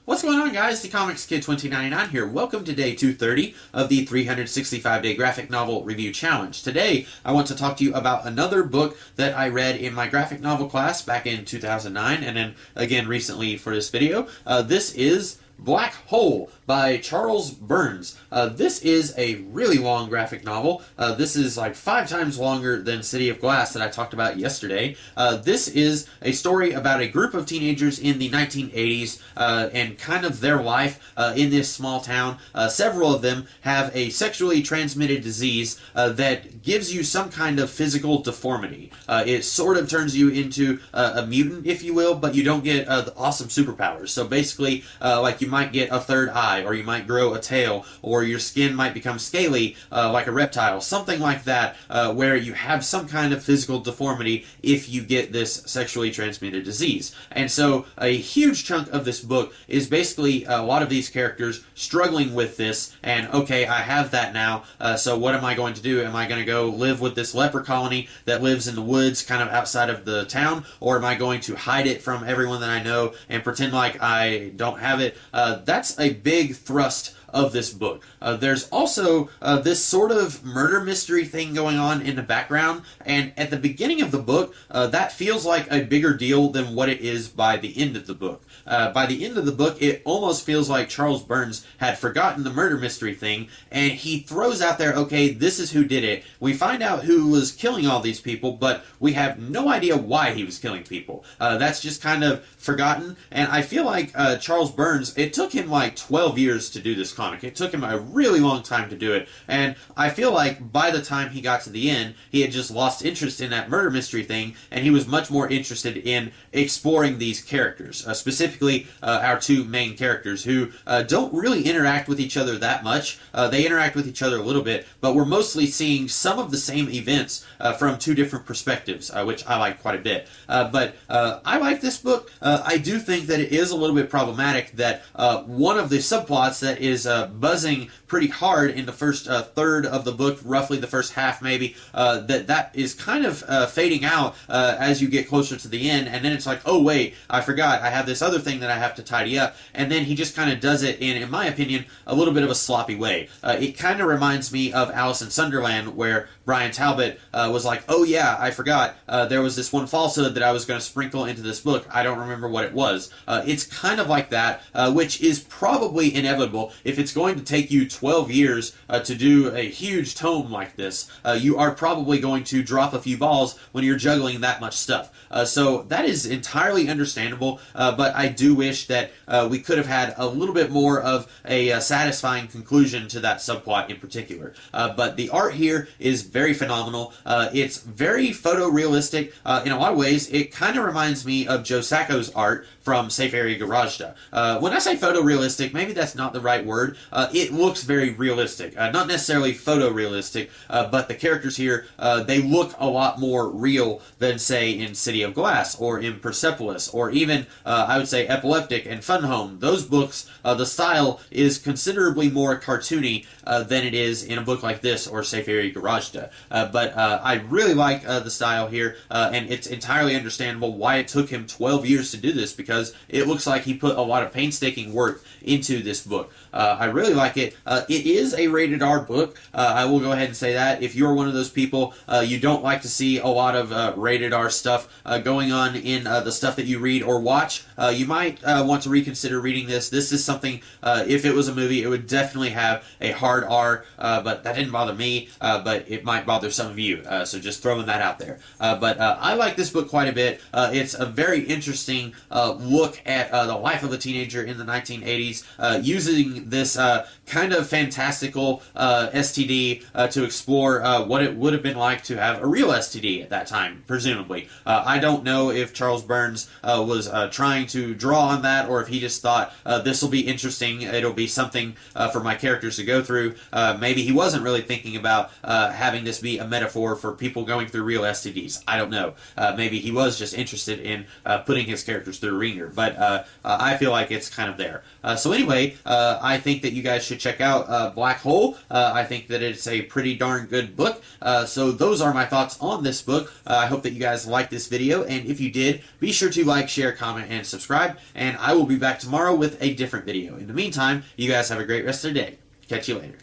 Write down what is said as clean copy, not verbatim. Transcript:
What's going on, guys? The Comics Kid 2099 here. Welcome to day 230 of the 365-day graphic novel review challenge. Today, I want to talk to you about another book that I read in my graphic novel class back in 2009, and then again recently for this video. This is Black Hole by Charles Burns. This is a really long graphic novel. This is like 5 times longer than City of Glass that I talked about yesterday. This is a story about a group of teenagers in the 1980s and kind of their life in this small town. Several of them have a sexually transmitted disease that gives you some kind of physical deformity. It sort of turns you into a mutant, if you will, but you don't get the awesome superpowers. So basically, like you might get a third eye, or you might grow a tail, or your skin might become scaly like a reptile, something like that, where you have some kind of physical deformity if you get this sexually transmitted disease. And so a huge chunk of this book is basically a lot of these characters struggling with this, and okay, I have that now, so what am I going to do? Am I going to go live with this leper colony that lives in the woods kind of outside of the town, or am I going to hide it from everyone that I know and pretend like I don't have it? That's a big thrust of this book. There's also this sort of murder mystery thing going on in the background, and at the beginning of the book, that feels like a bigger deal than what it is by the end of the book. By the end of the book, it almost feels like Charles Burns had forgotten the murder mystery thing, and he throws out there, okay, this is who did it. We find out who was killing all these people, but we have no idea why he was killing people. That's just kind of forgotten, and I feel like Charles Burns, it took him like 12 years to do this comic. It took him a really long time to do it, and I feel like by the time he got to the end, he had just lost interest in that murder mystery thing, and he was much more interested in exploring these characters, specifically our two main characters, who don't really interact with each other that much. They interact with each other a little bit, but we're mostly seeing some of the same events from two different perspectives, which I like quite a bit. But I like this book. I do think that it is a little bit problematic that one of the subplots that is buzzing pretty hard in the first third of the book, roughly the first half maybe, that is kind of fading out as you get closer to the end, and then it's like, oh wait, I forgot, I have this other thing that I have to tidy up, and then he just kind of does it in my opinion, a little bit of a sloppy way. It kind of reminds me of Alice in Sunderland, where Brian Talbot was like, oh yeah, I forgot, there was this one falsehood that I was going to sprinkle into this book, I don't remember what it was. It's kind of like that, which is probably inevitable. If it's going to take you 12 years to do a huge tome like this, you are probably going to drop a few balls when you're juggling that much stuff. So that is entirely understandable, but I do wish that we could have had a little bit more of a satisfying conclusion to that subplot in particular. But the art here is very phenomenal. It's very photorealistic. In a lot of ways, it kind of reminds me of Joe Sacco's art from Safe Area Garagda. When I say photorealistic, maybe that's not the right word. It looks very realistic. Not necessarily photorealistic, but the characters here, they look a lot more real than, say, in City of Glass, or in Persepolis, or even, I would say, Epileptic and Fun Home. Those books, the style is considerably more cartoony than it is in a book like this, or Safe Area Garagda. But I really like the style here, and it's entirely understandable why it took him 12 years to do this, because it looks like he put a lot of painstaking work into this book. I really like it. It is a rated R book. I will go ahead and say that. If you're one of those people, you don't like to see a lot of rated R stuff going on in the stuff that you read or watch, you might want to reconsider reading this. This is something, if it was a movie, it would definitely have a hard R, but that didn't bother me, but it might bother some of you, so just throwing that out there. But I like this book quite a bit. It's a very interesting look at the life of a teenager in the 1980s, using this kind of fantastical STD to explore what it would have been like to have a real STD at that time, presumably. I don't know if Charles Burns was trying to draw on that, or if he just thought, this will be interesting, it'll be something for my characters to go through. Maybe he wasn't really thinking about having this be a metaphor for people going through real STDs. I don't know. Maybe he was just interested in putting his characters through a ringer, but I feel like it's kind of there. So anyway, I think think that you guys should check out Black Hole. I think that it's a pretty darn good book. So those are my thoughts on this book. I hope that you guys liked this video, and if you did, be sure to like, share, comment, and subscribe, and I will be back tomorrow with a different video. In the meantime, you guys have a great rest of the day. Catch you later.